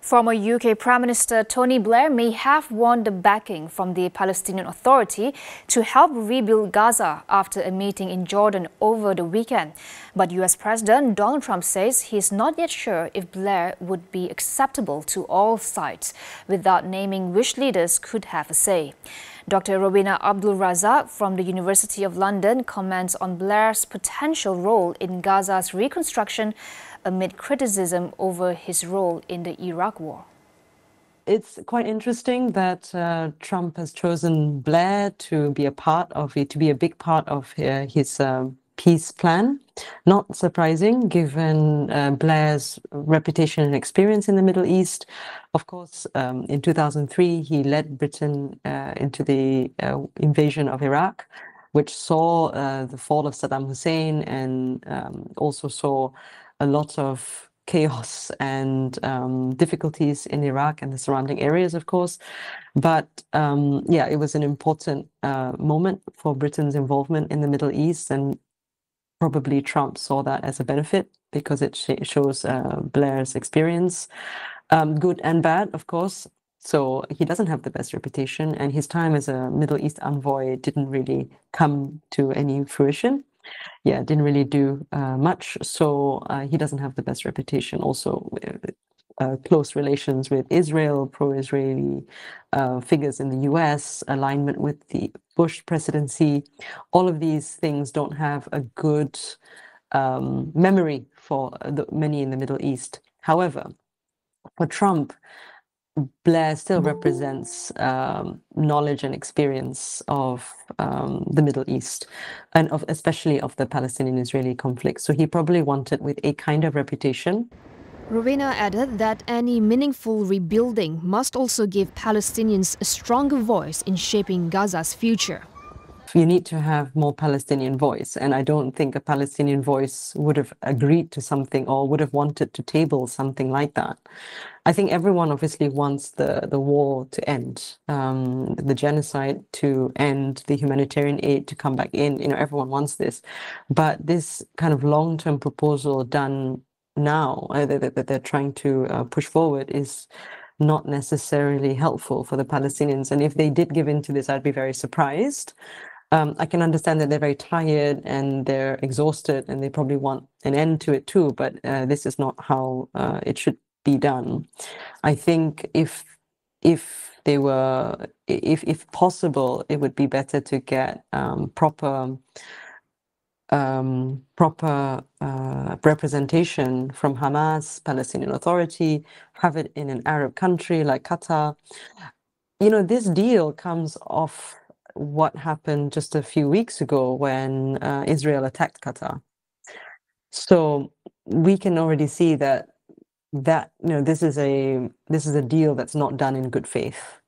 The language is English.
Former UK Prime Minister Tony Blair may have won the backing from the Palestinian Authority to help rebuild Gaza after a meeting in Jordan over the weekend. But US President Donald Trump says he's not yet sure if Blair would be acceptable to all sides, without naming which leaders could have a say. Dr. Rowena Abdul Razak from the University of London comments on Blair's potential role in Gaza's reconstruction amid criticism over his role in the Iraq War. It's quite interesting that Trump has chosen Blair to be a part of it, to be a big part of his peace plan. Not surprising, given Blair's reputation and experience in the Middle East. Of course, in 2003, he led Britain into the invasion of Iraq, which saw the fall of Saddam Hussein and also saw a lot of chaos and difficulties in Iraq and the surrounding areas, of course. But yeah, it was an important moment for Britain's involvement in the Middle East, and probably Trump saw that as a benefit because it shows Blair's experience, good and bad, of course. So he doesn't have the best reputation, and his time as a Middle East envoy didn't really come to any fruition. Yeah, didn't really do much. So he doesn't have the best reputation. Also, close relations with Israel, pro-Israeli figures in the US, alignment with the Bush presidency. All of these things don't have a good memory for many in the Middle East. However, for Trump, Blair still represents knowledge and experience of the Middle East, and especially of the Palestinian-Israeli conflict. So he probably wanted with a kind of reputation. Rowena added that any meaningful rebuilding must also give Palestinians a stronger voice in shaping Gaza's future. You need to have more Palestinian voice, and I don't think a Palestinian voice would have agreed to something or would have wanted to table something like that. I think everyone obviously wants the war to end, the genocide to end, the humanitarian aid to come back in. You know, everyone wants this, but this kind of long-term proposal done now that they're trying to push forward is not necessarily helpful for the Palestinians. And if they did give in to this, I'd be very surprised. I can understand that they're very tired and they're exhausted and they probably want an end to it too, but this is not how it should be done. I think if possible, it would be better to get proper representation from Hamas, Palestinian Authority, have it in an Arab country like Qatar. You know, this deal comes off what happened just a few weeks ago when Israel attacked Qatar. So we can already see that you know, this is a deal that's not done in good faith.